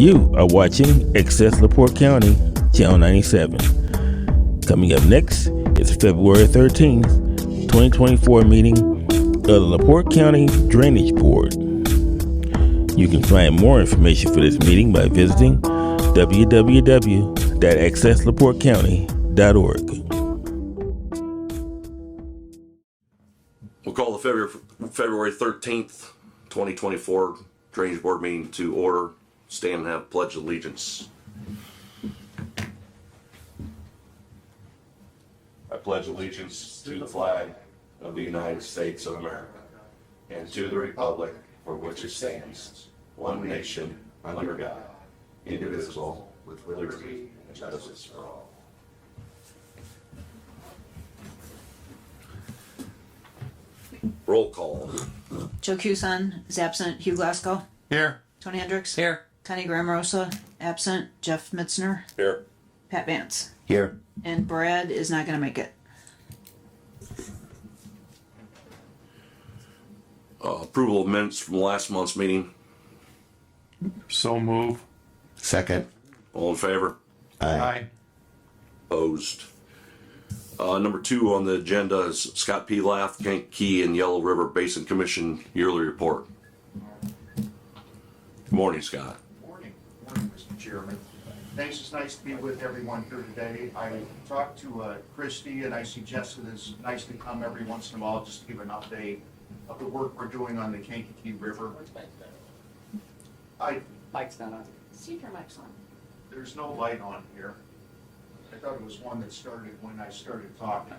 You are watching Access LaPorte County, Channel 97. Coming up next is February 13th, 2024 meeting of the LaPorte County Drainage Board. You can find more information for this meeting by visiting www.accesslaportecounty.org. We'll call the February 13th, 2024 Drainage Board meeting to order. Stand and have pledge of allegiance. I pledge allegiance to the flag of the United States of America and to the republic for which it stands, one nation, under God, indivisible, with liberty and justice for all. Roll call. Joe Cuson is absent. Hugh Glasgow. Here. Tony Hendricks. Here. Connie Grammarosa, absent. Jeff Mitzner. Here. Pat Vance. Here. And Brad is not going to make it. Approval of minutes from last month's meeting. So move. Second. All in favor? Aye. Opposed. Number 2 on the agenda is Scott P. Lath, Kankakee and Yellow River Basin Commission yearly report. Good morning, Scott. Morning, Mr. Chairman. Thanks, it's nice to be with everyone here today. I talked to Christy and I suggested it's nice to come every once in a while just to give an update of the work we're doing on the Kankakee River. Mike's not on. See if your mic's on. There's no light on here. I thought it was one that started when I started talking.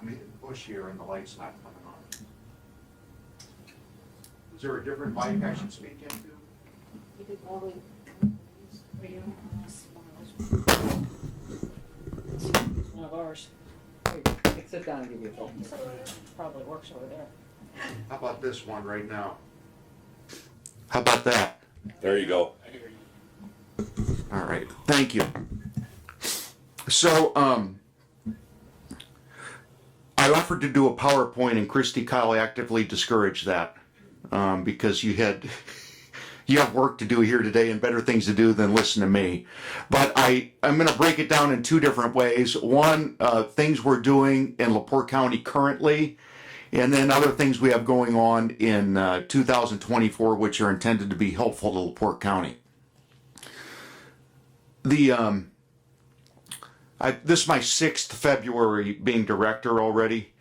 I'm in the bush here and the light's not coming on. Is there a different mic I should speak into? You could probably One of ours. Sit down and give you a phone. Probably works over there. How about this one right now? How about that? There you go. All right, thank you. So, I offered to do a PowerPoint and Christy Kyle actively discouraged that, because you have work to do here today and better things to do than listen to me. But I'm going to break it down in 2 different ways. One, things we're doing in LaPorte County currently, and then other things we have going on in 2024, which are intended to be helpful to LaPorte County. This is my 6th February being director already.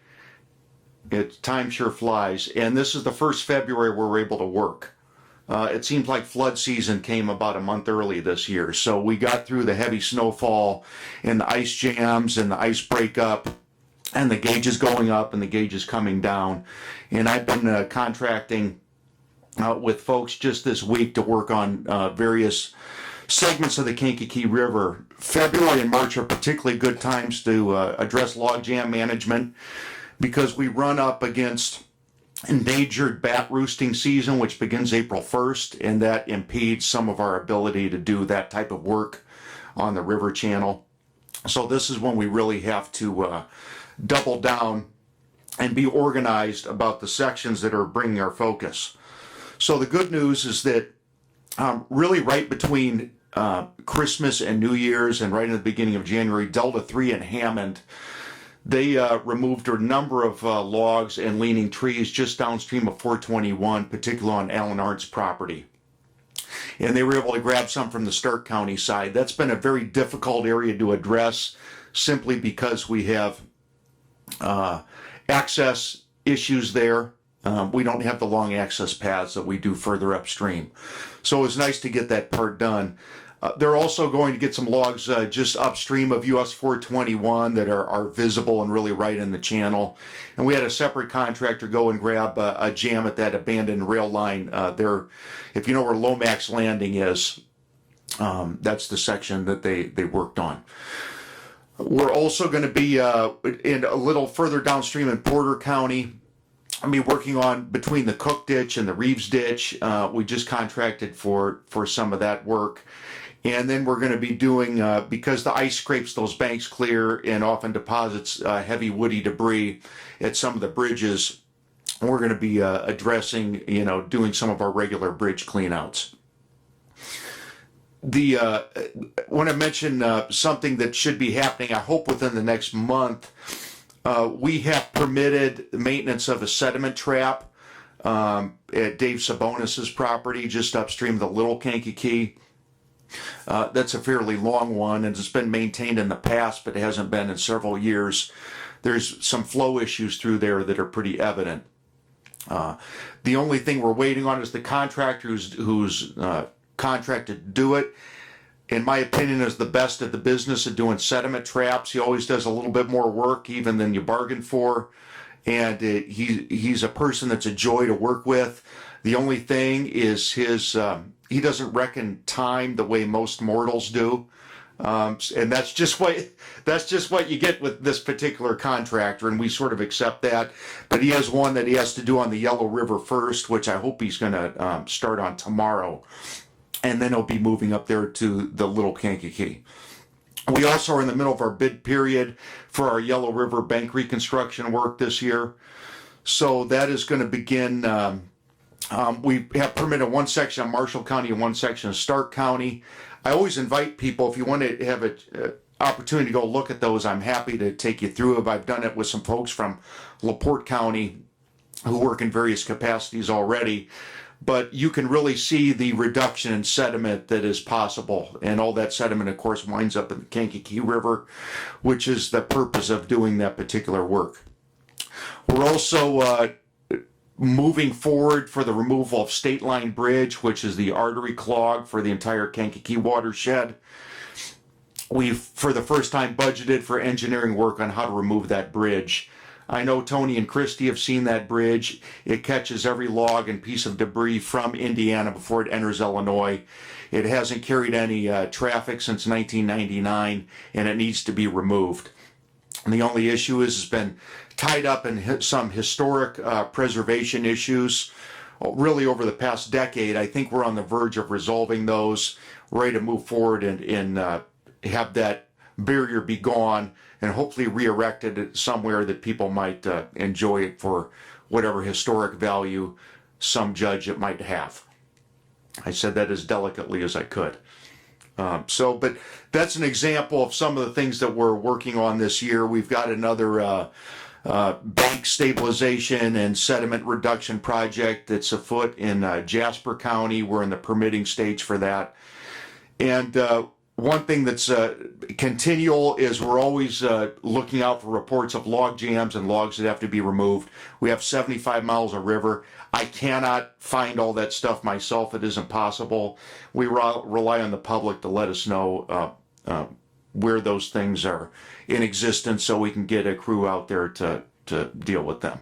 Time sure flies, and this is the first February where we're able to work. It seems like flood season came about a month early this year, so we got through the heavy snowfall and the ice jams and the ice breakup and the gauges going up and the gauges coming down. And I've been contracting with folks just this week to work on various segments of the Kankakee River. February and March are particularly good times to address logjam management because we run up against endangered bat roosting season, which begins April 1st, and that impedes some of our ability to do that type of work on the river channel. So this is when we really have to double down and be organized about the sections that are bringing our focus. So the good news is that really right between Christmas and New Year's and right in the beginning of January, Delta 3 and Hammond, they removed a number of logs and leaning trees just downstream of 421, particularly on Allen Arndt's property. And they were able to grab some from the Stark County side. That's been a very difficult area to address simply because we have access issues there. We don't have the long access paths that we do further upstream. So it was nice to get that part done. They're also going to get some logs just upstream of US 421 that are visible and really right in the channel. And we had a separate contractor go and grab a jam at that abandoned rail line there. If you know where Lomax Landing is, that's the section that they worked on. We're also going to be in a little further downstream in Porter County. Working on between the Cook Ditch and the Reeves Ditch. We just contracted for some of that work. And then we're going to be doing, because the ice scrapes those banks clear and often deposits heavy woody debris at some of the bridges, we're going to be addressing, doing some of our regular bridge cleanouts. Want to mention something that should be happening, I hope within the next month. We have permitted maintenance of a sediment trap at Dave Sabonis's property just upstream of the Little Kankakee. That's a fairly long one, and it's been maintained in the past, but it hasn't been in several years. There's some flow issues through there that are pretty evident. The only thing we're waiting on is the contractor who's contracted to do it. In my opinion, is the best at the business of doing sediment traps. He always does a little bit more work even than you bargained for. And he's a person that's a joy to work with. The only thing is he doesn't reckon time the way most mortals do. And that's just what you get with this particular contractor, and we sort of accept that. But he has one that he has to do on the Yellow River first, which I hope he's going to start on tomorrow. And then he'll be moving up there to the Little Kankakee. We also are in the middle of our bid period for our Yellow River bank reconstruction work this year. So that is going to begin. We have permitted one section of Marshall County and one section of Stark County. I always invite people, if you want to have an opportunity to go look at those, I'm happy to take you through it. I've done it with some folks from LaPorte County who work in various capacities already. But you can really see the reduction in sediment that is possible. And all that sediment, of course, winds up in the Kankakee River, which is the purpose of doing that particular work. We're also moving forward for the removal of State Line Bridge, which is the artery clog for the entire Kankakee watershed. We've, for the first time, budgeted for engineering work on how to remove that bridge. I know Tony and Christy have seen that bridge. It catches every log and piece of debris from Indiana before it enters Illinois. It hasn't carried any traffic since 1999, and it needs to be removed. And the only issue is it's been tied up in some historic preservation issues. Really over the past decade, I think we're on the verge of resolving those. We're ready to move forward and have that barrier be gone and hopefully re-erected somewhere that people might enjoy it for whatever historic value some judge it might have. I said that as delicately as I could. But that's an example of some of the things that we're working on this year. We've got another bank stabilization and sediment reduction project that's afoot in Jasper County. We're in the permitting stage for that. And one thing that's continual is we're always looking out for reports of log jams and logs that have to be removed. We have 75 miles of river. I cannot find all that stuff myself. It isn't possible. We rely on the public to let us know where those things are in existence so we can get a crew out there to deal with them.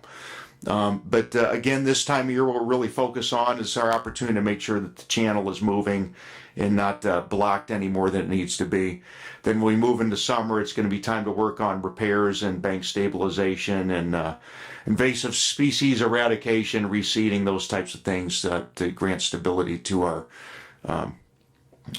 But again, this time of year, what we're really focused on is our opportunity to make sure that the channel is moving and not blocked any more than it needs to be. Then when we move into summer, it's going to be time to work on repairs and bank stabilization and invasive species eradication, reseeding, those types of things to grant stability to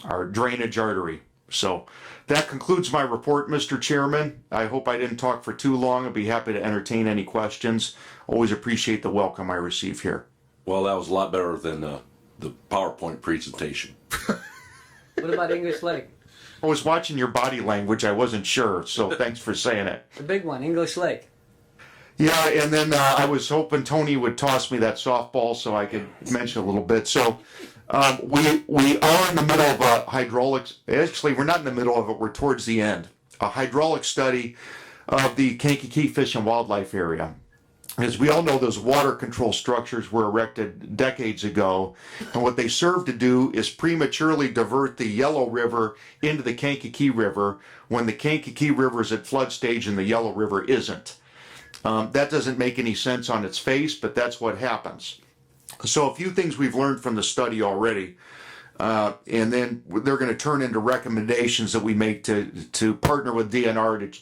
our drainage artery. So that concludes my report, Mr. Chairman. I hope I didn't talk for too long. I'd be happy to entertain any questions. Always appreciate the welcome I receive here. Well, that was a lot better than the PowerPoint presentation. What about English Lake? I was watching your body language. I wasn't sure, so thanks for saying it. The big one, English Lake. Yeah, and then I was hoping Tony would toss me that softball so I could mention a little bit. So we are in the middle of a hydraulics. Actually, we're not in the middle of it. We're towards the end. A hydraulic study of the Kankakee Fish and Wildlife Area. As we all know, those water control structures were erected decades ago, and what they serve to do is prematurely divert the Yellow River into the Kankakee River when the Kankakee River is at flood stage and the Yellow River isn't. That doesn't make any sense on its face, but that's what happens. So a few things we've learned from the study already, and then they're going to turn into recommendations that we make to partner with DNR to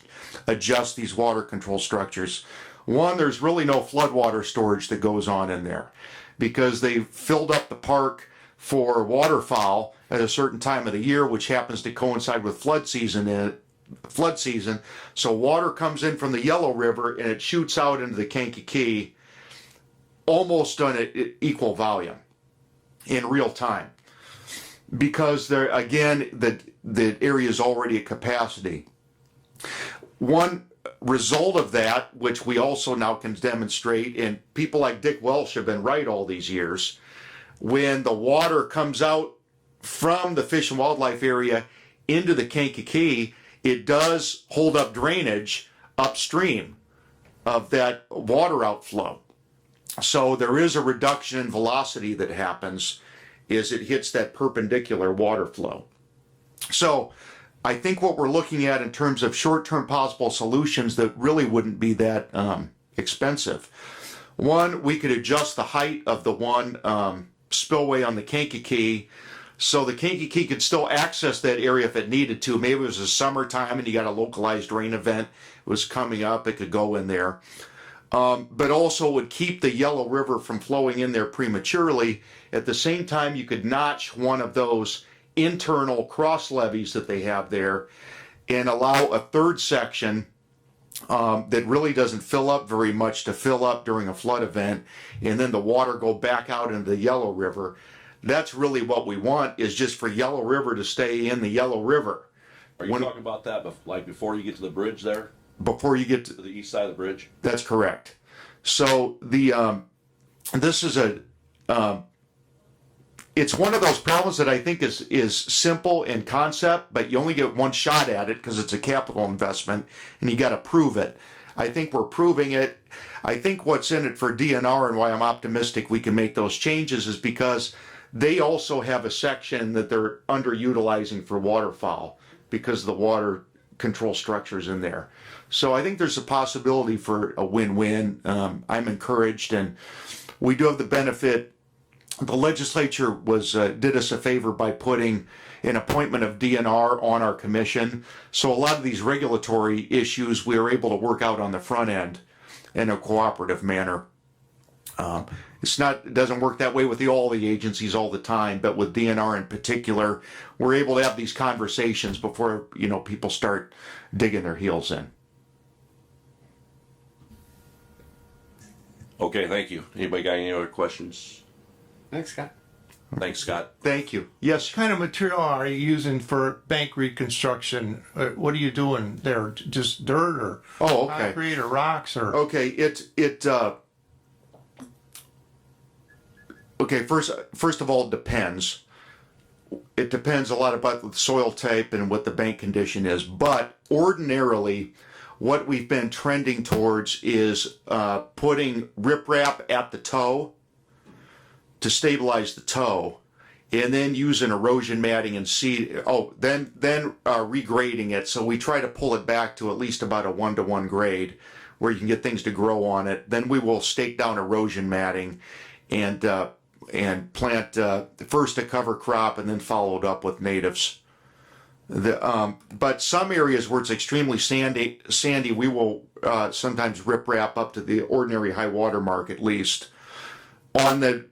adjust these water control structures. One, there's really no floodwater storage that goes on in there because they filled up the park for waterfowl at a certain time of the year, which happens to coincide with flood season. So water comes in from the Yellow River and it shoots out into the Kankakee. almost on an equal volume in real time. Because there, again, the area is already at capacity. One result of that, which we also now can demonstrate, and people like Dick Welsh have been right all these years, when the water comes out from the fish and wildlife area into the Kankakee, it does hold up drainage upstream of that water outflow. So there is a reduction in velocity that happens as it hits that perpendicular water flow. So I think what we're looking at in terms of short-term possible solutions that really wouldn't be that expensive. One, we could adjust the height of the one spillway on the Kankakee so the Kankakee could still access that area if it needed to. Maybe it was a summertime and you got a localized rain event was coming up, it could go in there. But also would keep the Yellow River from flowing in there prematurely. At the same time, you could notch one of those internal cross levees that they have there and allow a third section that really doesn't fill up very much to fill up during a flood event, and then the water go back out into the Yellow River. That's really what we want, is just for Yellow River to stay in the Yellow River. Are you talking about that like before you get to the bridge there? Before you get To the east side of the bridge? That's correct. So this is it's one of those problems that I think is simple in concept, but you only get one shot at it because it's a capital investment and you got to prove it. I think we're proving it. I think what's in it for DNR and why I'm optimistic we can make those changes is because they also have a section that they're underutilizing for waterfowl because the water control structures in there. So I think there's a possibility for a win-win. I'm encouraged, and we do have the benefit. The legislature did us a favor by putting an appointment of DNR on our commission. So a lot of these regulatory issues we were able to work out on the front end in a cooperative manner. It doesn't work that way with all the agencies all the time, but with DNR in particular, we're able to have these conversations before people start digging their heels in. Okay, thank you. Anybody got any other questions? Thanks, Scott. Thanks, Scott. Thank you. Yes. What kind of material are you using for bank reconstruction? What are you doing there? Just dirt or Oh, okay. concrete or rocks or? Okay. Okay. First of all, it depends. It depends a lot about the soil type and what the bank condition is. But ordinarily, what we've been trending towards is putting riprap at the toe to stabilize the toe, and then using erosion matting and seed. Then regrading it. So we try to pull it back to at least about a 1-to-1 grade, where you can get things to grow on it. Then we will stake down erosion matting, and plant first a cover crop, and then followed up with natives. But some areas where it's extremely sandy, we will sometimes riprap up to the ordinary high water mark at least. On the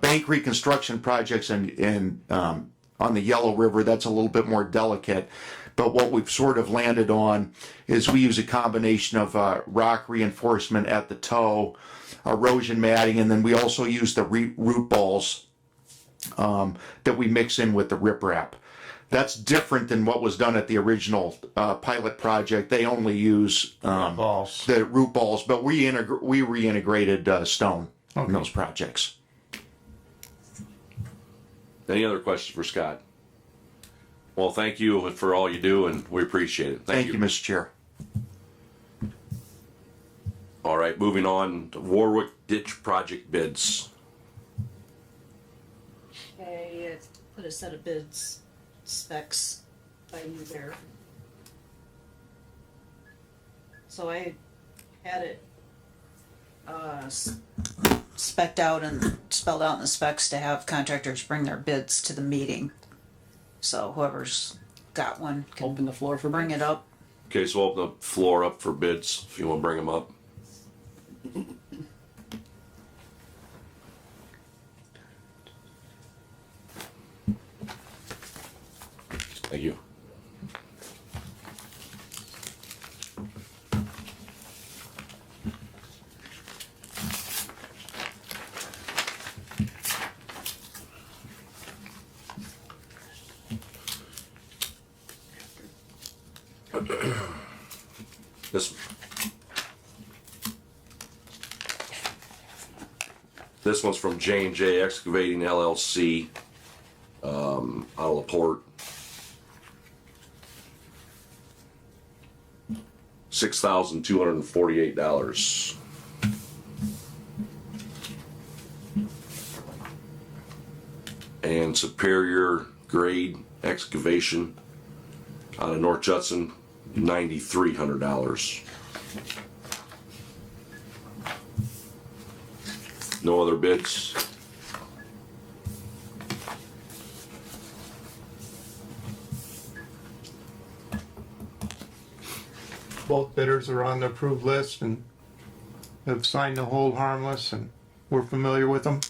bank reconstruction projects and on the Yellow River, that's a little bit more delicate. But what we've sort of landed on is we use a combination of rock reinforcement at the toe, erosion matting, and then we also use the root balls that we mix in with the riprap. That's different than what was done at the original pilot project. They only use balls. the root balls, but we reintegrated stone in those projects. Any other questions for Scott? Well, thank you for all you do, and we appreciate it. Thank you, Mr. Chair. All right, moving on to Warwick Ditch Project bids. Okay, put a set of bids, specs by you there. So I had it spec'd out and spelled out in the specs to have contractors bring their bids to the meeting. So whoever's got one can Open the floor for bring it up. Okay, so we'll open the floor up for bids if you want to bring them up. Thank you. This this one's from J&J Excavating LLC, out of LaPorte. $6,248. And Superior Grade Excavation out of North Judson, $9,300. No other bids. Both bidders are on the approved list and have signed the hold harmless, and we're familiar with them.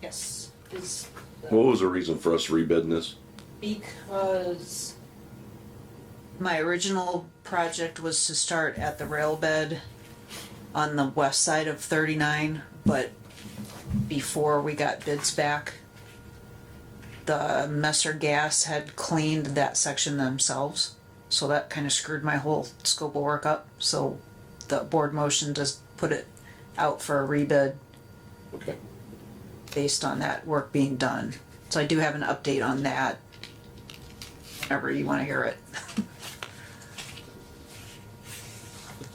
Yes, is What was the reason for us rebidding this? because my original project was to start at the rail bed on the west side of 39, but before we got bids back, the Messer Gas had cleaned that section themselves. So that kind of screwed my whole scope of work up. So the board motion to put it out for a rebid Okay. based on that work being done. So I do have an update on that, whenever you want to hear it.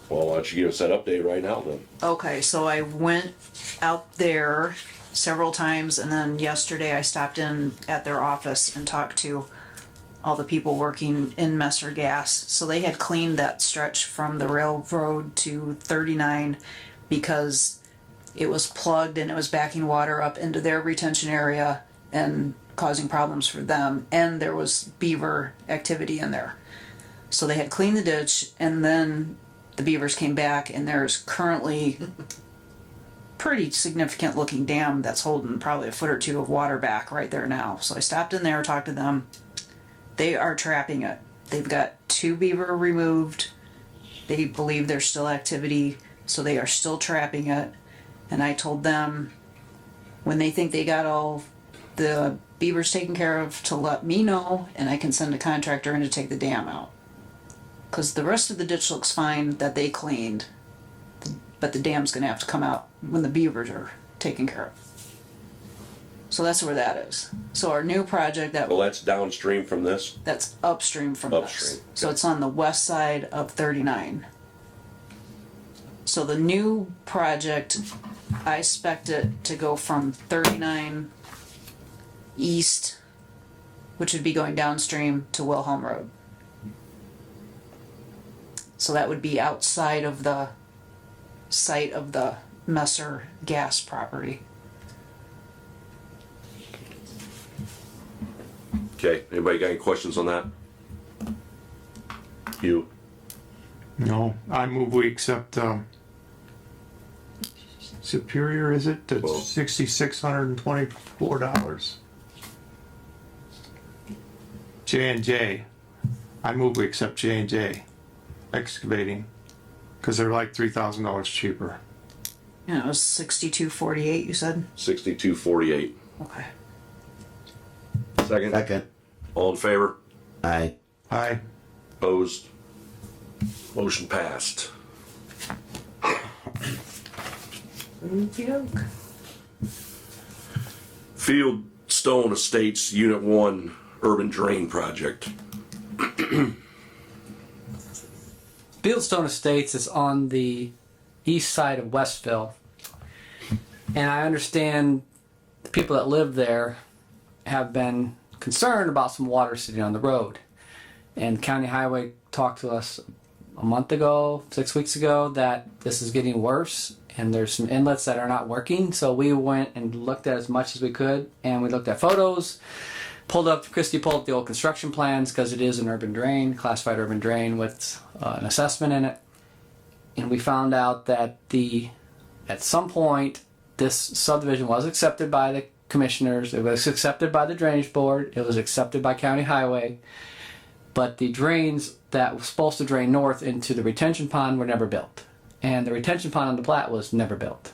Well, why don't you give us that update right now then? Okay, so I went out there several times, and then yesterday I stopped in at their office and talked to all the people working in Messer Gas. So they had cleaned that stretch from the railroad to 39 because it was plugged and it was backing water up into their retention area and causing problems for them, and there was beaver activity in there. So they had cleaned the ditch, and then the beavers came back, and there's currently pretty significant looking dam that's holding probably a foot or two of water back right there now. So I stopped in there, talked to them. They are trapping it. They've got 2 beaver removed. They believe there's still activity, so they are still trapping it. And I told them when they think they got all the beavers taken care of to let me know, and I can send a contractor in to take the dam out. Because the rest of the ditch looks fine that they cleaned, but the dam's gonna have to come out when the beavers are taken care of. So that's where that is. So our new project Well, that's downstream from this. that's upstream from this. Upstream, So okay. it's on the west side of 39. So the new project, I expect it to go from 39 east, which would be going downstream to Wilhelm Road. So that would be outside of the site of the Messer Gas property. Okay, anybody got any questions on that? You? No, I move we accept, Superior, is it? Well- That's $6,624. J&J. I move we accept J&J Excavating, because they're like $3,000 cheaper. Yeah, it was 6248, you said? 6248. Okay. Second? Second. All in favor? Aye. Aye. Opposed? Motion passed. Fieldstone Estates Unit 1 Urban Drain Project. Fieldstone Estates is on the east side of Westville. And I understand the people that live there have been concerned about some water sitting on the road. And County Highway talked to us a month ago, 6 weeks ago, that this is getting worse and there's some inlets that are not working. So we went and looked at as much as we could, and we looked at photos, Christy pulled up the old construction plans because it is an urban drain, classified urban drain with an assessment in it. And we found out that at some point this subdivision was accepted by the commissioners, it was accepted by the drainage board, it was accepted by County Highway, but the drains that were supposed to drain north into the retention pond were never built. And the retention pond on the plat was never built.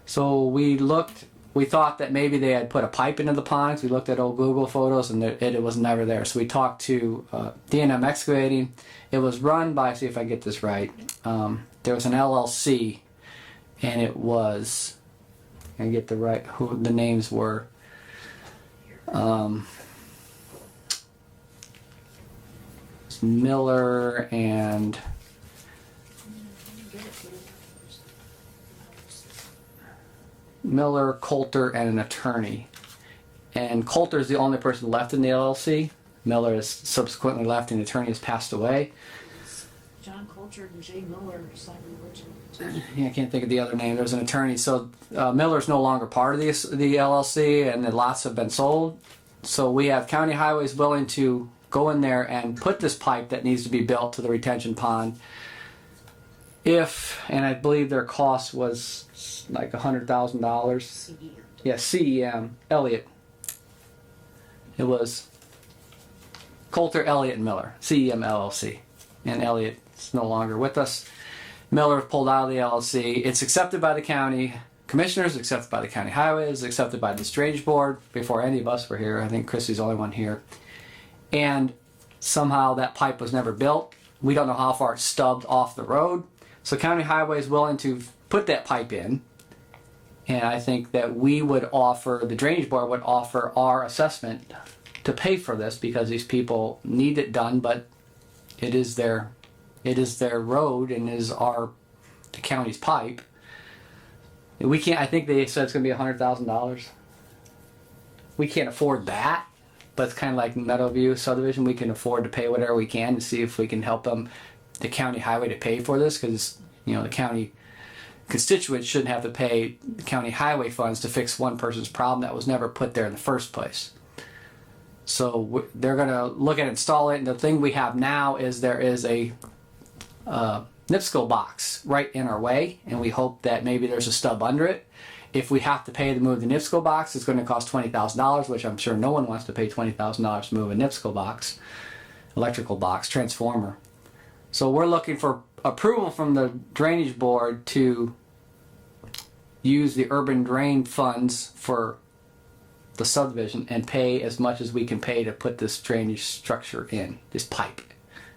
So we looked we thought that maybe they had put a pipe into the pond. We looked at old Google photos and it was never there. So we talked to D&M Excavating. It was run by, see if I get this right, there was an LLC, and it was, I get the right, who the names were. Miller and Miller, Coulter, and an attorney. And Coulter is the only person left in the LLC. Miller has subsequently left, and the attorney has passed away. John Coulter and Jay Miller signed the original. Yeah, I can't think of the other name. There's an attorney. So Miller's no longer part of the LLC, and the lots have been sold. So we have County Highways willing to go in there and put this pipe that needs to be built to the retention pond. And I believe their cost was like $100,000. Yeah, CEM, Elliott. It was Coulter, Elliott, and Miller, CEM LLC. And Elliott's no longer with us. Miller pulled out of the LLC. It's accepted by the county commissioners, accepted by the county highways, accepted by the drainage board before any of us were here. I think Chrissy's the only one here. And somehow that pipe was never built. We don't know how far it's stubbed off the road. So county highway is willing to put that pipe in. And I think that we would offer, the drainage board would offer our assessment to pay for this because these people need it done, but it is their road and is the county's pipe. We can't, I think they said it's gonna be $100,000. We can't afford that, but it's kind of like Meadowview subdivision. We can afford to pay whatever we can to see if we can help them, the county highway, to pay for this, because the county constituents shouldn't have to pay the county highway funds to fix one person's problem that was never put there in the first place. So they're going to look at install it, and the thing we have now is there is a NIPSCO box right in our way, and we hope that maybe there's a stub under it. If we have to pay to move the NIPSCO box, it's going to cost $20,000, which I'm sure no one wants to pay $20,000 to move a NIPSCO box, electrical box, transformer. So we're looking for approval from the drainage board to use the urban drain funds for the subdivision and pay as much as we can pay to put this drainage structure in, this pipe.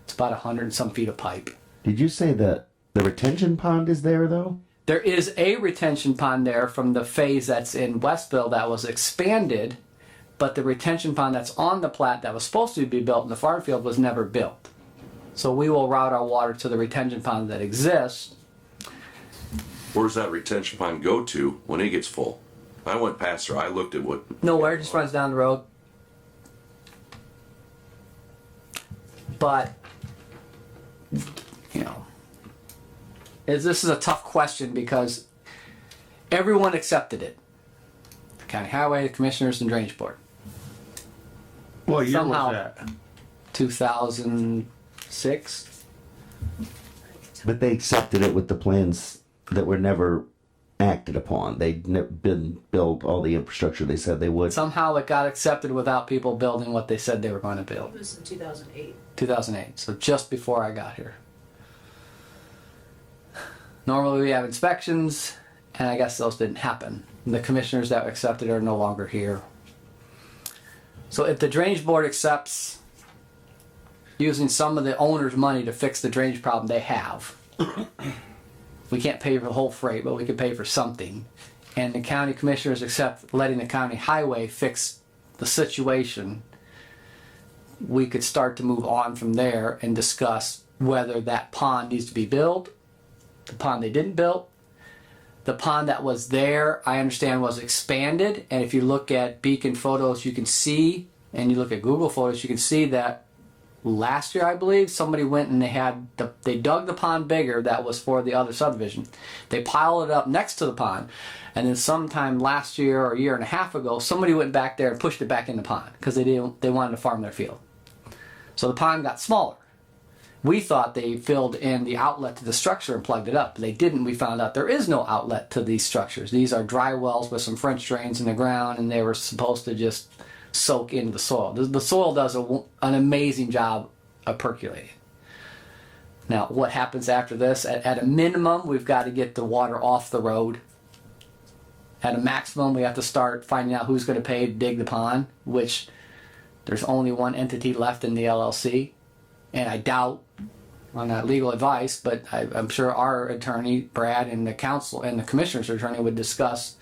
It's about 100 and some feet of pipe. Did you say that the retention pond is there though? There is a retention pond there from the phase that's in Westville that was expanded, but the retention pond that's on the plat that was supposed to be built in the farm field was never built. So we will route our water to the retention pond that exists. Where does that retention pond go to when it gets full? I went past there. I looked at what. Nowhere, just runs down the road. But, this is a tough question because everyone accepted it. The county highway, the commissioners, and drainage board. What year Somehow. was that? 2006. But they accepted it with the plans that were never acted upon. They'd been built all the infrastructure they said they would. Somehow it got accepted without people building what they said they were going to build. It was in 2008. 2008, so just before I got here. Normally we have inspections, and I guess those didn't happen. The commissioners that accepted are no longer here. So if the drainage board accepts using some of the owner's money to fix the drainage problem they have, we can't pay for the whole freight, but we can pay for something. And the county commissioners accept letting the county highway fix the situation, we could start to move on from there and discuss whether that pond needs to be built, the pond they didn't build. The pond that was there, I understand, was expanded, and if you look at Beacon photos, you can see, and you look at Google photos, you can see that last year, I believe, somebody went and they dug the pond bigger that was for the other subdivision. They piled it up next to the pond, and then sometime last year or a year and a half ago, somebody went back there and pushed it back in the pond because they wanted to farm their field. So the pond got smaller. We thought they filled in the outlet to the structure and plugged it up, but they didn't. We found out there is no outlet to these structures. These are dry wells with some French drains in the ground, and they were supposed to just soak into the soil. The soil does an amazing job of percolating. Now, what happens after this? At a minimum, we've got to get the water off the road. At a maximum, we have to start finding out who's going to pay to dig the pond, which there's only one entity left in the LLC. And I doubt, on that legal advice, but I'm sure our attorney, Brad, and the council and the commissioner's attorney would discuss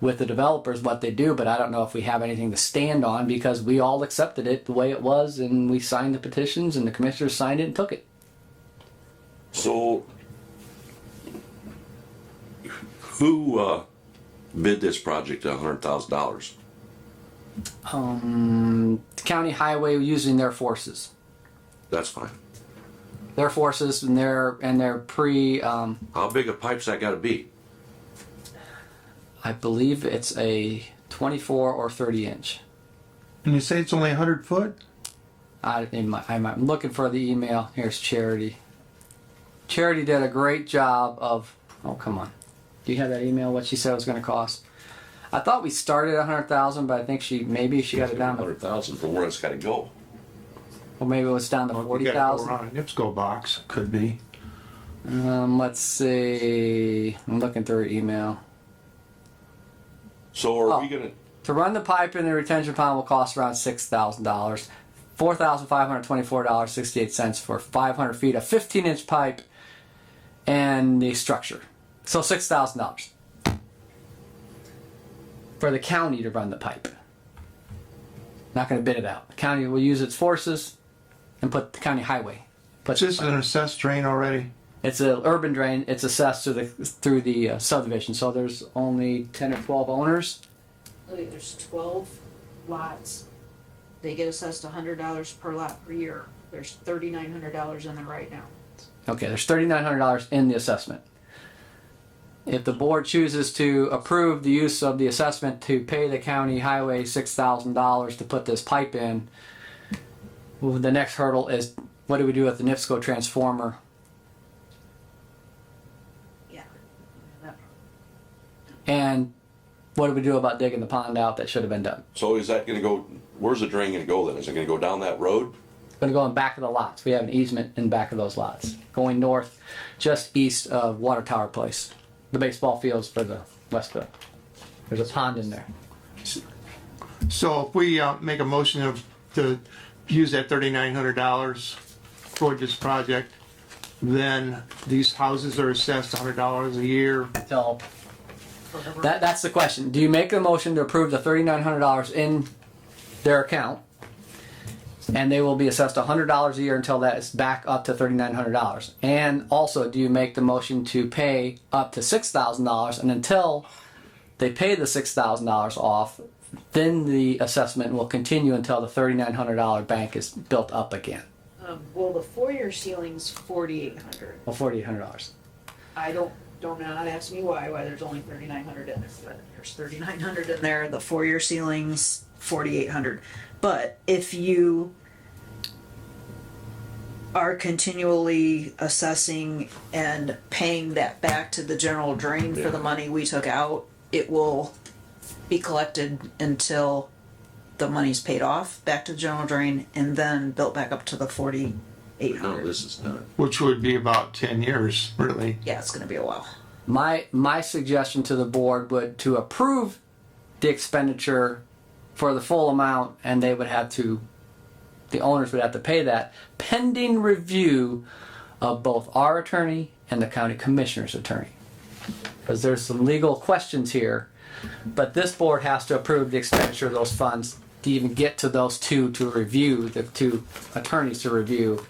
with the developers what they do, but I don't know if we have anything to stand on because we all accepted it the way it was and we signed the petitions and the commissioners signed it and took it. So, who bid this project at $100,000? The county highway using their forces. That's fine. Their forces and their pre, How big a pipe's that got to be? I believe it's a 24 or 30 inch. And you say it's only 100 foot? I'm looking for the email. Here's Charity. Charity did a great job of, oh, come on. Do you have that email, what she said it was going to cost? I thought we started at 100,000, but I think maybe she got it down to, 100,000 from where it's got to go. or maybe it was down to You gotta go 40,000. around a NIPSCO box, could be. Let's see. I'm looking through her email. So are we gonna? To run the pipe in the retention pond will cost around $6,000. $4,524.68 for 500 feet of 15-inch pipe and the structure. So $6,000 for the county to run the pipe. Not going to bid it out. The county will use its forces and put the county highway. Is this an assessed drain already? It's an urban drain. It's assessed through the subdivision. So there's only 10 or 12 owners. Look, there's 12 lots. They get assessed $100 per lot per year. There's $3,900 in there right now. Okay, there's $3,900 in the assessment. If the board chooses to approve the use of the assessment to pay the county highway $6,000 to put this pipe in, well, the next hurdle is what do we do with the NIPSCO transformer? Yeah. And what do we do about digging the pond out that should have been done? So is that gonna go? Where's the drain gonna go then? Is it gonna go down that road? It's going to go in back of the lots. We have an easement in back of those lots, going north, just east of Water Tower Place, the baseball fields for the Westville. There's a pond in there. So if we make a motion to use that $3,900 for this project, then these houses are assessed $100 a year. So that's the question. Do you make a motion to approve the $3,900 in their account? And they will be assessed $100 a year until that is back up to $3,900. And also, do you make the motion to pay up to $6,000, and until they pay the $6,000 off, then the assessment will continue until the $3,900 bank is built up again. Well, the four-year ceiling's $4,800. Well, $4,800. I don't not ask me why there's only $3,900 in there, but there's $3,900 in there. The four-year ceiling's $4,800. But if you are continually assessing and paying that back to the general drain for the money we took out, it will be collected until the money's paid off back to the general drain and then built back up to the $4,800. No, this is not. Which would be about 10 years, really. Yeah, it's gonna be a while. My suggestion to the board would to approve the expenditure for the full amount, and they would have to, the owners would have to pay that pending review of both our attorney and the county commissioner's attorney. Because there's some legal questions here, but this board has to approve the expenditure of those funds to even get to those two to review, the two attorneys to review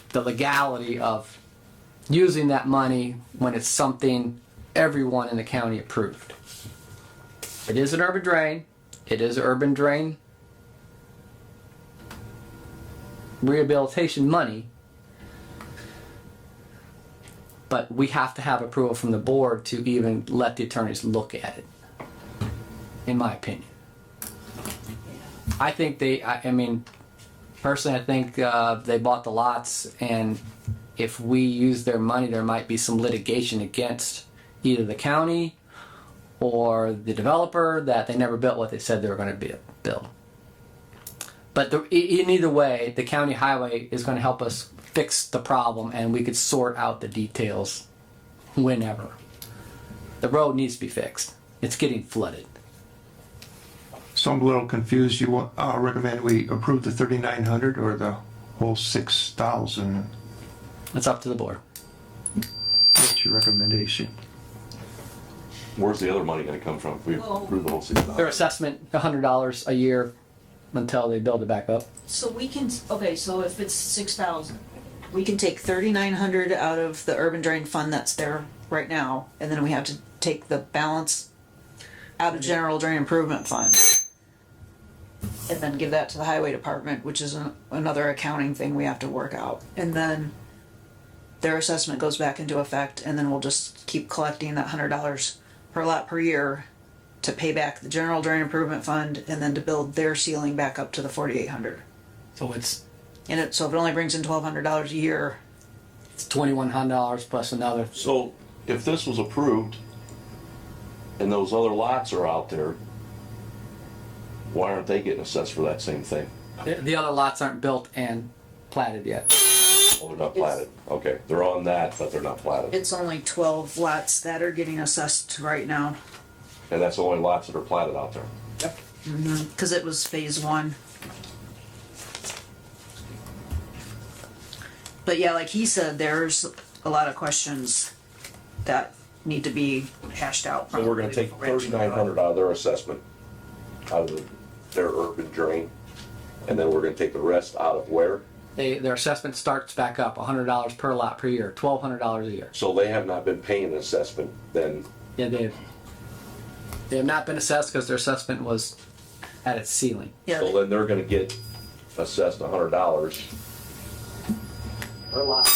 the legality of using that money when it's something everyone in the county approved. It is an urban drain. It is urban drain rehabilitation money, but we have to have approval from the board to even let the attorneys look at it, in my opinion. I think I mean, personally, I think they bought the lots, and if we use their money, there might be some litigation against either the county or the developer that they never built what they said they were going to build. But in either way, the county highway is going to help us fix the problem, and we could sort out the details whenever. The road needs to be fixed. it's getting flooded. So I'm a little confused. You recommend we approve the 3,900 or the whole 6,000? It's up to the board. What's your recommendation? Where's the other money gonna come from if we approve the whole Their $6,000? assessment, $100 a year until they build it back up. So we can, okay, so if it's 6,000, we can take 3,900 out of the urban drain fund that's there right now, and then we have to take the balance out of general drain improvement fund. And then give that to the highway department, which is another accounting thing we have to work out. And then their assessment goes back into effect, and then we'll just keep collecting that $100 per lot per year to pay back the general drain improvement fund, and then to build their ceiling back up to the 4,800. So it's So if it only brings in $1,200 a year, $2,100 plus another. So if this was approved and those other lots are out there, why aren't they getting assessed for that same thing? The other lots aren't built and platted yet. Oh, they're not platted. Okay, they're on that, but they're not platted. it's only 12 lots that are getting assessed right now. And that's the only lots that are platted out there. Because it was phase one. But yeah, like he said, there's a lot of questions that need to be hashed out. So we're gonna take probably. 3,900 out of their assessment, out of their urban drain, and then we're gonna take the rest out of where? Their assessment starts back up, $100 per lot per year, $1,200 a year. So they have not been paying an assessment then. Yeah, they have not been assessed because their assessment was at its ceiling. Yeah, So then they're gonna get assessed $100. Per lot.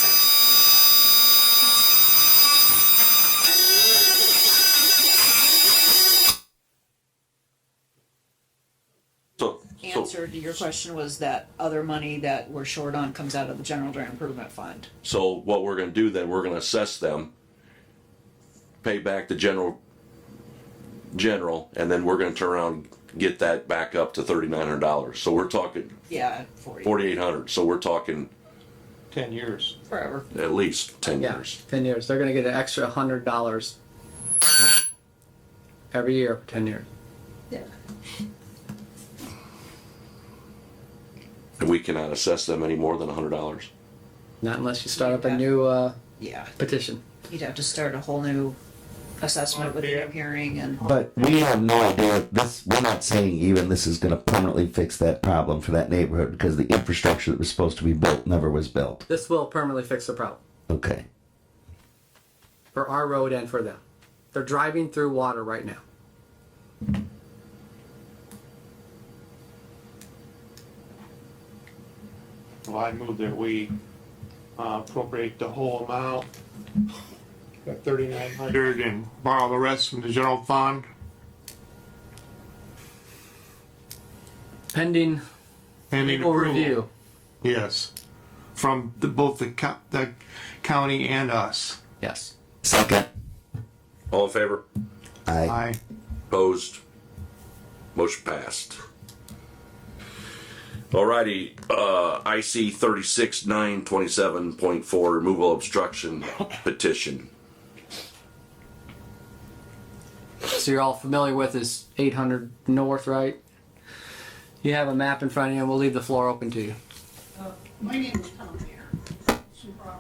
So answer to your question was that other money that we're short on comes out of the general drain improvement fund. So what we're gonna do then, we're gonna assess them, pay back the general, and then we're gonna turn around and get that back up to $3,900. So we're talking Yeah, 40. 4,800. So we're talking 10 years. Forever. at least 10 Yeah, years. 10 years. They're gonna get an extra $100 every year for 10 years. Yeah. And we cannot assess them any more than $100. Not unless you start up a new Yeah. petition. You'd have to start a whole new assessment with a new hearing and. But we have no idea. We're not saying even this is going to permanently fix that problem for that neighborhood because the infrastructure that was supposed to be built never was built. This will permanently fix the problem Okay. for our road and for them. They're driving through water right now. Well, I move that we appropriate the whole amount, that 3,900, and borrow the rest from the general fund. Pending Pending legal approval. review. Yes, from both the county and us. Yes. Second. All in favor? Aye. Opposed? Motion passed. Alrighty, IC 36-927.4 removal obstruction petition. So you're all familiar with this 800 North, right? You have a map in front of you, and we'll leave the floor open to you. My name is Tom here.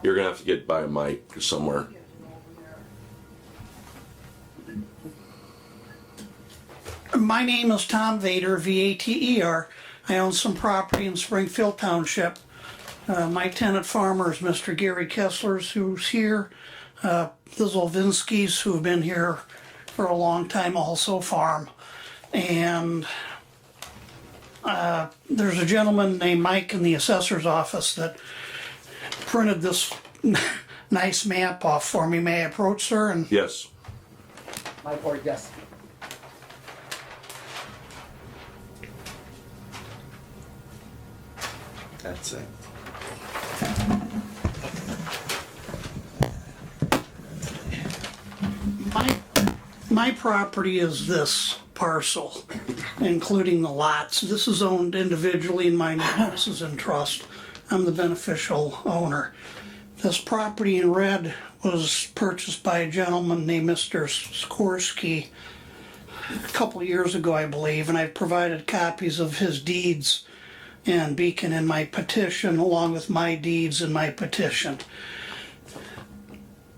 You're gonna have to get by a mic somewhere. My name is Tom Vader, Vater. I own some property in Springfield Township. My tenant farmer is Mr. Gary Kesslers, who's here. The Zolvinskis, who have been here for a long time, also farm. And there's a gentleman named Mike in the assessor's office that printed this nice map off for me. May I approach, sir? And Yes. My board, yes. That's it. my property is this parcel, including the lots. This is owned individually and my house is in trust. I'm the beneficial owner. This property in red was purchased by a gentleman named Mr. Skorsky a couple of years ago, I believe, and I've provided copies of his deeds and Beacon in my petition, along with my deeds in my petition.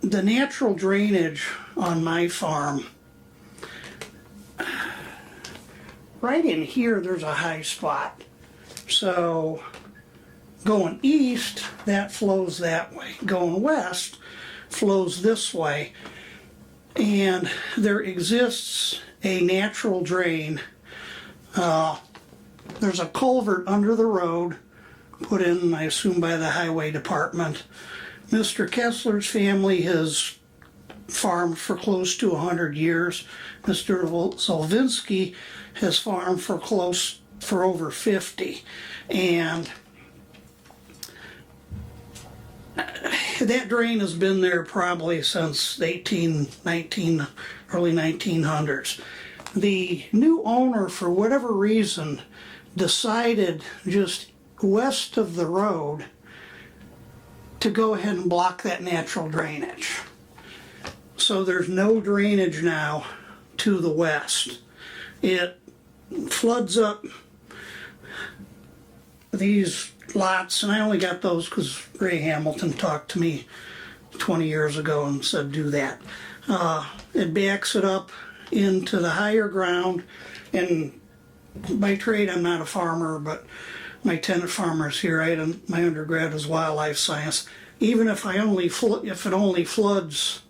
The natural drainage on my farm, right in here, there's a high spot. So going east, that flows that way. Going west, flows this way. And there exists a natural drain. There's a culvert under the road, put in, I assume, by the highway department. Mr. Kessler's family has farmed for close to 100 years. Mr. Zolvinsky has farmed for over 50. And that drain has been there probably since early 1900s. The new owner, for whatever reason, decided just west of the road to go ahead and block that natural drainage. So there's no drainage now to the west. It floods up these lots, and I only got those because Ray Hamilton talked to me 20 years ago and said do that. It backs it up into the higher ground, and by trade I'm not a farmer, but my tenant farmers here, my undergrad was wildlife science. Even if it only floods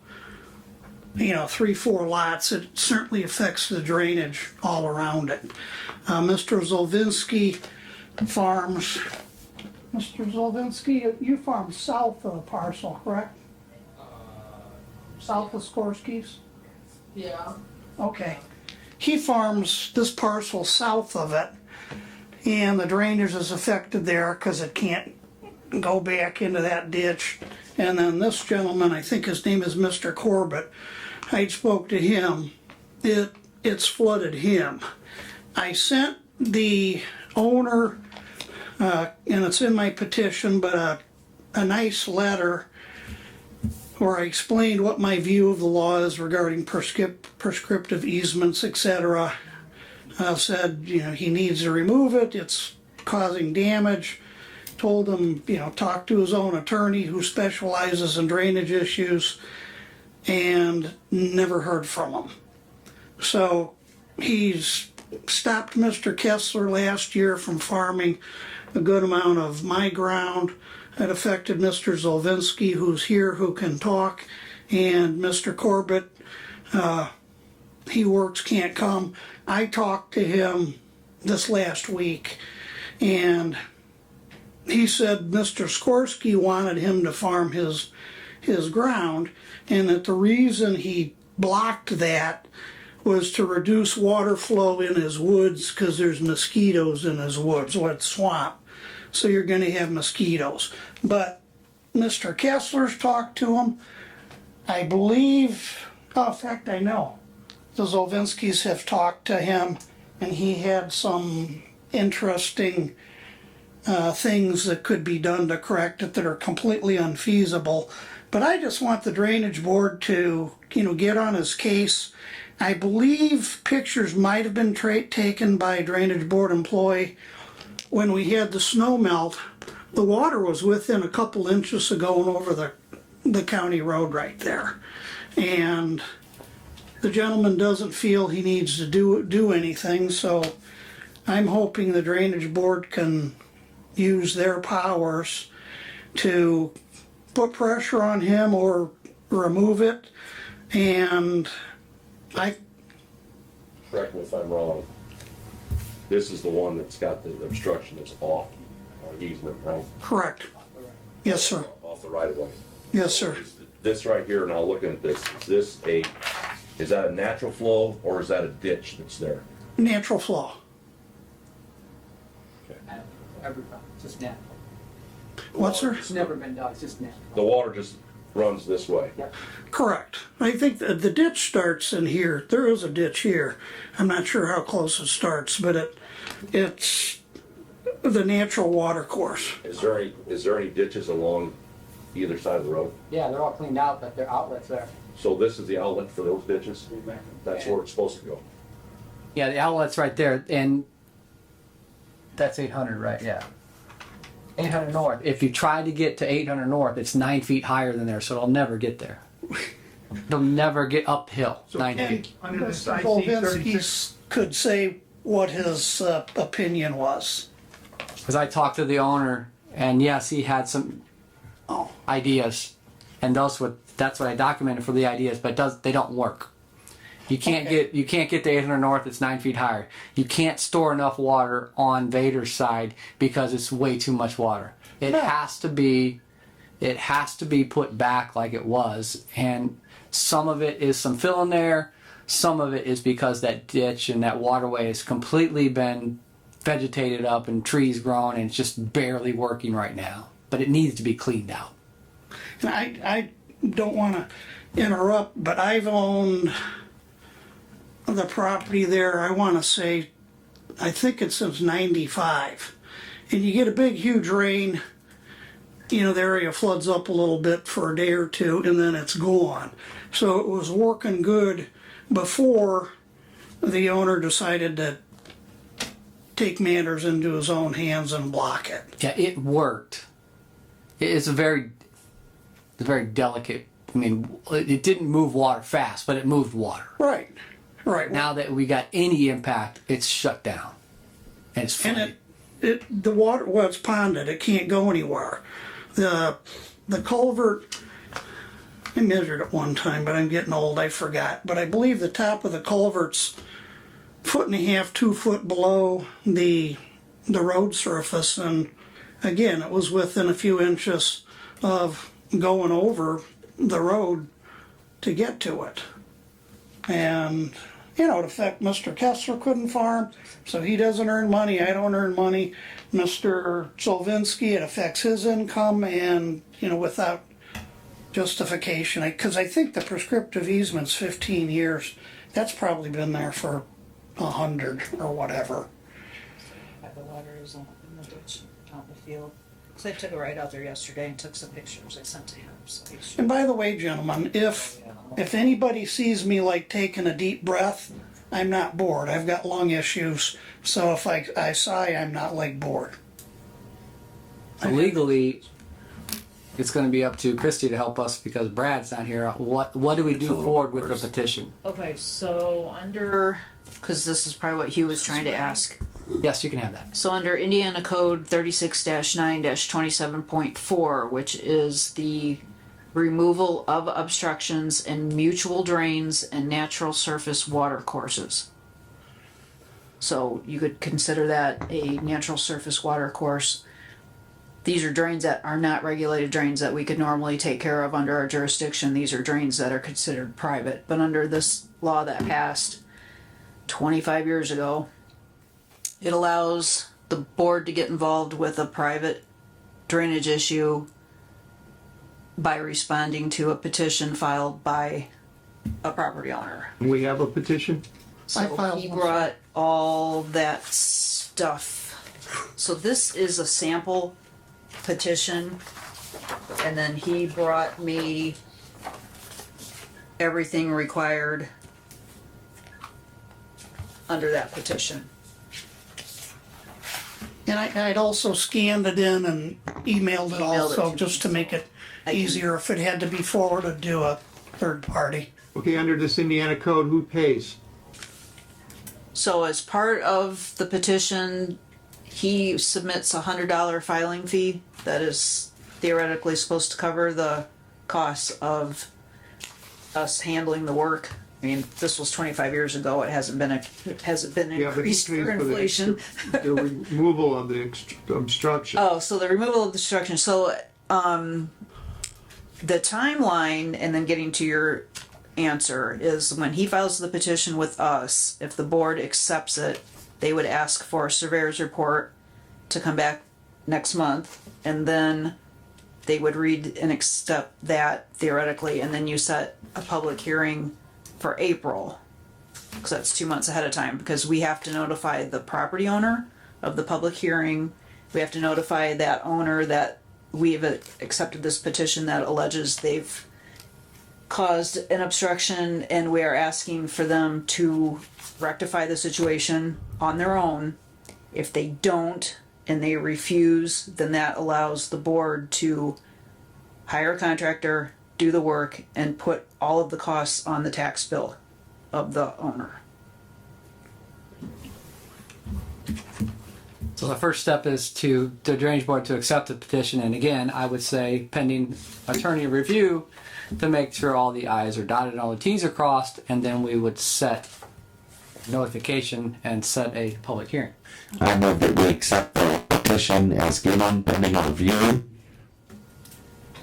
3-4 lots, it certainly affects the drainage all around it. Mr. Zolvinsky farms. Mr. Zolvinsky, you farm south of the parcel, correct? South of Skorsky's? Yeah. Okay. He farms this parcel south of it, and the drainage is affected there because it can't go back into that ditch. And then this gentleman, I think his name is Mr. Corbett, I spoke to him. It's flooded him. I sent the owner, and it's in my petition, but a nice letter where I explained what my view of the law is regarding prescriptive easements, etc. Said, he needs to remove it, it's causing damage. Told him, talk to his own attorney who specializes in drainage issues, and never heard from him. So he's stopped Mr. Kessler last year from farming a good amount of my ground. It affected Mr. Zolvinsky, who's here, who can talk, and Mr. Corbett, he works, can't come. I talked to him this last week, and he said Mr. Skorsky wanted him to farm his ground, and that the reason he blocked that was to reduce water flow in his woods because there's mosquitoes in his woods, it's swamp. So you're going to have mosquitoes. But Mr. Kessler's talked to him. I believe, in fact, I know the Zolvinskys have talked to him, and he had some interesting things that could be done to correct it that are completely unfeasible. But I just want the drainage board to, get on his case. I believe pictures might have been taken by a drainage board employee when we had the snow melt. The water was within a couple inches of going over the county road right there. And the gentleman doesn't feel he needs to do anything, so I'm hoping the drainage board can use their powers to put pressure on him or remove it. And Correct me if I'm wrong. This is the one that's got the obstruction that's off our easement, right? Correct. Yes, sir. Off the right of way. Yes, sir. This right here, now looking at this, is that a natural flow or is that a ditch that's there? Natural flow. It's just natural. What, sir? It's never been done, it's just natural. The water just runs this way. Correct. I think the ditch starts in here. There is a ditch here. I'm not sure how close it starts, but it's the natural water course. Is there any ditches along either side of the road? Yeah, they're all cleaned out, but there are outlets there. So this is the outlet for those ditches? That's where it's supposed to go. Yeah, the outlet's right there, and that's 800, right? Yeah. 800 north. If you try to get to 800 north, it's 9 feet higher than there, so it'll never get there. They'll never get uphill 9 feet. Under this Mr. IC Volvinsky 36, could say what his opinion was. Because I talked to the owner, and yes, he had some ideas, and that's what I documented for the ideas, but they don't work. You can't get to 800 north. It's 9 feet higher. You can't store enough water on Vader's side because it's way too much water. It has to be put back like it was, and some of it is some fill in there. Some of it is because that ditch and that waterway has completely been vegetated up and trees grown, and it's just barely working right now. But it needs to be cleaned out. And I don't want to interrupt, but I've owned the property there, I want to say, I think it's since 95. And you get a big, huge rain, the area floods up a little bit for a day or two, and then it's gone. So it was working good before the owner decided to take matters into his own hands and block it. Yeah, it worked. It's a very delicate. I mean, it didn't move water fast, but it moved water. Right. Now that we got any impact, it's shut down, and it's flooded. And the water, well, it's ponded. It can't go anywhere. The culvert, I measured it one time, but I'm getting old. I forgot. But I believe the top of the culvert's 1.5 feet, 2 foot below the road surface, and again, it was within a few inches of going over the road to get to it. And it affect Mr. Kessler couldn't farm, so he doesn't earn money. I don't earn money. Mr. Solvinsky, it affects his income, and without justification. Because I think the prescriptive easement's 15 years. That's probably been there for 100 or whatever. The water is in the ditch out in the field. So I took it right out there yesterday and took some pictures I sent to him. So he should. And by the way, gentlemen, if anybody sees me like taking a deep breath, I'm not bored. I've got lung issues, so if I sigh, I'm not like bored. Legally, it's going to be up to Christy to help us because Brad's not here. What do we do forward with the petition? Okay, so because this is probably what Hugh was trying to ask. Yes, you can have that. So under Indiana Code 36-9-27.4, which is the removal of obstructions in mutual drains and natural surface water courses. So you could consider that a natural surface water course. These are drains that are not regulated drains that we could normally take care of under our jurisdiction. These are drains that are considered private. But under this law that passed 25 years ago, it allows the board to get involved with a private drainage issue by responding to a petition filed by a property owner. we have a petition. I So filed he one. brought all that stuff. So this is a sample petition, and then he brought me everything required under that petition. And I'd also scanned it in and emailed it Emailed it also, to just me. to make it easier if it had to be forwarded to a third party. Okay, under this Indiana code, who pays? So as part of the petition, he submits $100 filing fee that is theoretically supposed to cover the costs of us handling the work. I mean, this was 25 years ago. It hasn't been Yeah, but who increased pays for for the inflation. The removal of the obstruction. Oh, so the removal of the obstruction. So, the timeline, and then getting to your answer, is when he files the petition with us, if the board accepts it, they would ask for a surveyor's report to come back next month, and then they would read and accept that theoretically, and then you set a public hearing for April. Because that's 2 months ahead of time, because we have to notify the property owner of the public hearing. We have to notify that owner that we've accepted this petition that alleges they've caused an obstruction, and we are asking for them to rectify the situation on their own. If they don't and they refuse, then that allows the board to hire a contractor, do the work, and put all of the costs on the tax bill of the owner. So the first step is to the drainage board to accept the petition, and again, I would say pending attorney review to make sure all the i's are dotted and all the t's are crossed, and then we would set notification and set a public hearing. I move that we accept the petition as given pending review.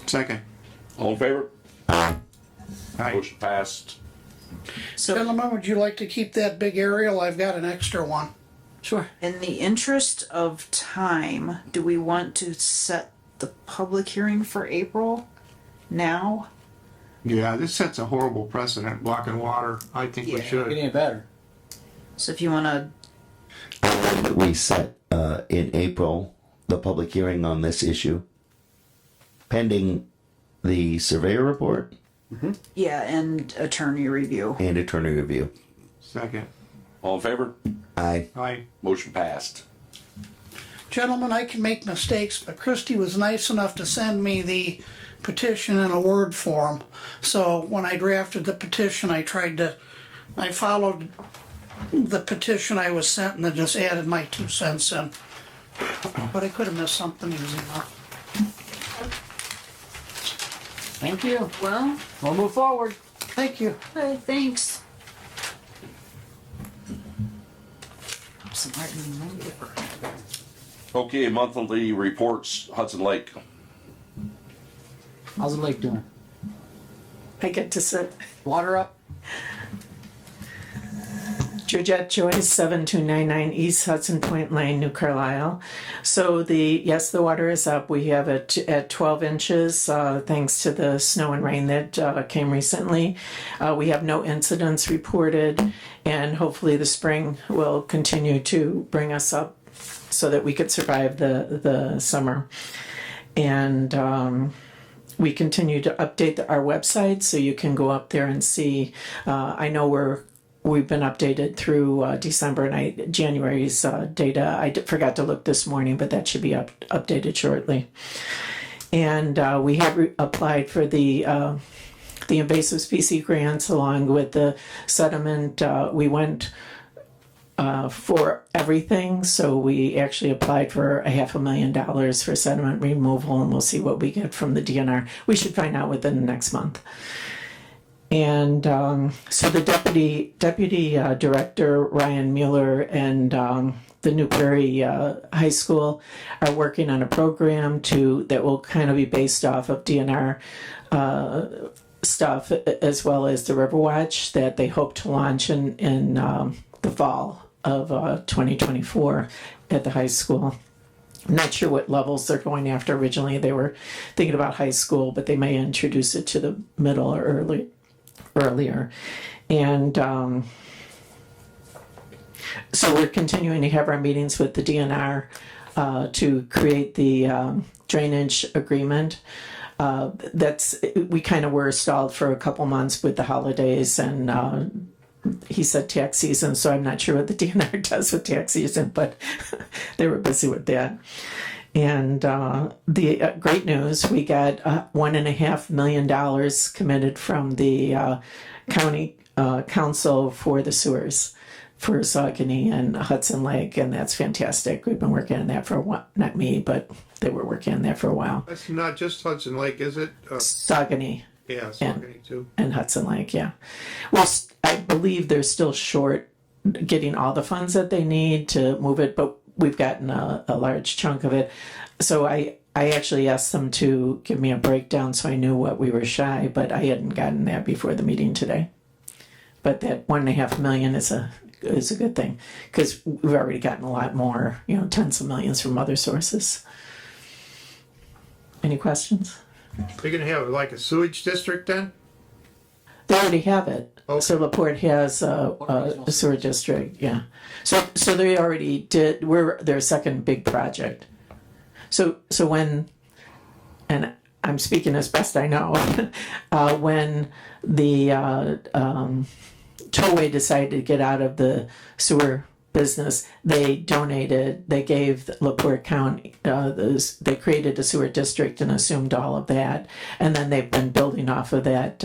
Second. All in favor? Aye. Motion passed. So Gentlemen, would you like to keep that big aerial? I've got an extra one. Sure. in the interest of time, do we want to set the public hearing for April now? Yeah, this sets a horrible precedent, blocking water. I think we Yeah. should. Getting it better. So if you wanna, I move that we set in April the public hearing on this issue pending the surveyor report yeah, and attorney review. and attorney review. Second. All in favor? Aye. Aye. Motion passed. Gentlemen, I can make mistakes, but Christie was nice enough to send me the petition in a Word form. So when I drafted the petition, I followed the petition I was sent and then just added my 2 cents in. But I could have missed something easy enough. Thank you. Well, We'll move forward. Thank you. thanks. Some art in my paper. Okay, monthly reports, Hudson Lake. How's the lake doing? I get to sit. Water up? Georgette Joyce, 7299 East Hudson Point Lane, New Carlisle. So the water is up. We have it at 12 inches, thanks to the snow and rain that came recently. We have no incidents reported, and hopefully the spring will continue to bring us up so that we could survive the summer. And we continue to update our website, so you can go up there and see. I know we've been updated through December and January's data. I forgot to look this morning, but that should be updated shortly. And we have applied for the invasive species grants along with the sediment. We went for everything, so we actually applied for $500,000 for sediment removal, and we'll see what we get from the DNR. We should find out within the next month. And so the deputy director, Ryan Mueller, and the New Prairie High School are working on a program that will kind of be based off of DNR stuff, as well as the Riverwatch, that they hope to launch in the fall of 2024 at the high school. I'm not sure what levels they're going after. Originally, they were thinking about high school, but they may introduce it to the middle or earlier. And so we're continuing to have our meetings with the DNR to create the drainage agreement. We kind of were stalled for a couple months with the holidays, and he said tax season, so I'm not sure what the DNR does with tax season, but they were busy with that. And the great news, we got $1.5 million committed from the county council for the sewers for Saucony and Hudson Lake, and that's fantastic. We've been working on that for a while. Not me, but they were working on that for a while. That's not just Hudson Lake, is it? Saucony. Yeah, Saucony too. And Hudson Lake, yeah. Well, I believe they're still short getting all the funds that they need to move it, but we've gotten a large chunk of it. So I actually asked them to give me a breakdown so I knew what we were shy, but I hadn't gotten that before the meeting today. But that $1.5 million is a good thing, because we've already gotten a lot more, tens of millions from other sources. Any questions? They're gonna have like a sewage district then? They already have it. Okay. So LaPorte has a sewer district, yeah. So they already did. We're their second big project. So when, and I'm speaking as best I know, when the Tollway decided to get out of the sewer business, they gave LaPorte County, they created a sewer district and assumed all of that. And then they've been building off of that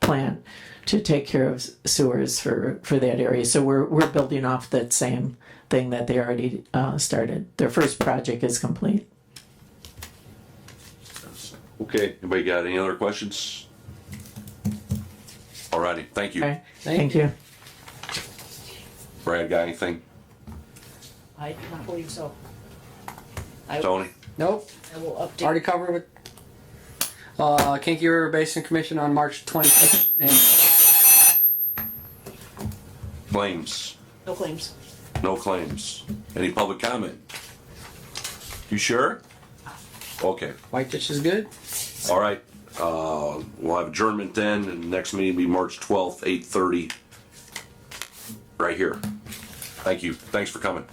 plan to take care of sewers for that area. So we're building off that same thing that they already started. Their first project is complete. Okay, anybody got any other questions? Alrighty, thank you. Okay, thank you. Brad, got anything? I do not believe so. Tony? Nope. I will update. Already covered with Kinky River Basin Commission on March 22nd. And Claims? No claims. No claims. Any public comment? You sure? Okay, White Ditch is good. alright. We'll have adjournment then, and the next meeting will be March 12th, 8:30. Right here. Thank you. Thanks for coming.